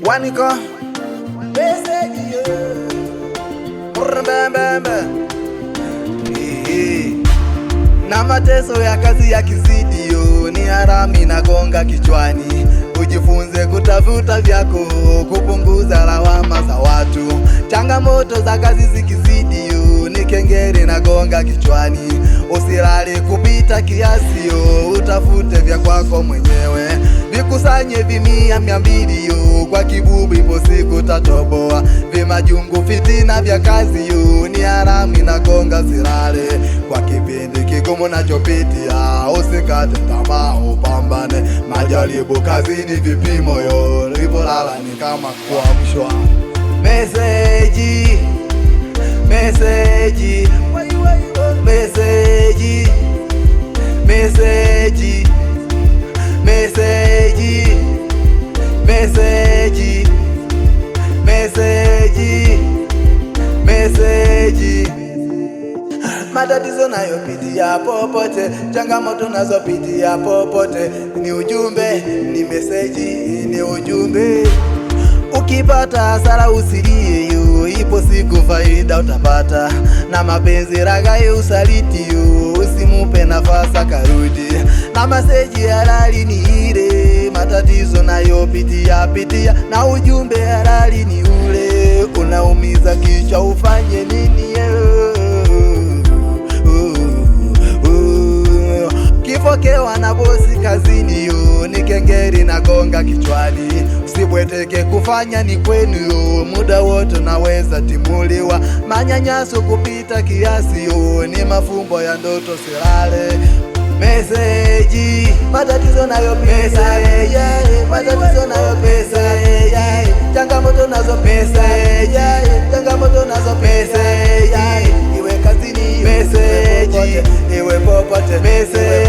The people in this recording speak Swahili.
Waniko message yo na mateso ya kazi ya kizidi yo, ni harami na gonga kichwani. Ujifunze kutafuta vyako, kupunguza lawama za watu. Changamoto za kazi zikizidi yo, ni kengele na gonga kichwani. Usilale kupita kiasi yo, utafute vya kwako mwenyewe. Vikusanye 100, 200 yo, kwa kibubu ipo siku tatoboa. Vimajungu fitina vya kazi yo, ni harami na gonga silale. Kwa kipindi kigumu nachopitia, usikate tamaa, upambane. Majaribu kazini vipimo yo, ulipolala ni kama kuamshwa. Message, message, message, message, message, message, message, message. Matatizo nayopitia popote, changamoto nazopitia popote, ni ujumbe, ni message, ni ujumbe. Ukipata hasara usilie yo, ipo siku faida utapata. Na mapenzi ragai usaliti yo, usimupe nafasi akarudi. Na message halali ni ile, matatizo nayopitia na ujumbe halali ni ule. Unaumiza kichwa ufanye nini yo? Kifokewa na bosi kazini yo, ni kengele na gonga kichwani. Usibweteke kufanya ni kwenu yo, muda wote naweza timuliwa. Manyanyaso kupita kiasi yo, ni mafumbo ya ndoto silale. Message, matatizo nayo pesa, matatizo nayo pesa, changamoto nazo pesa, changamoto nazo pesa. Iwe kazini, message, iwe popote, message.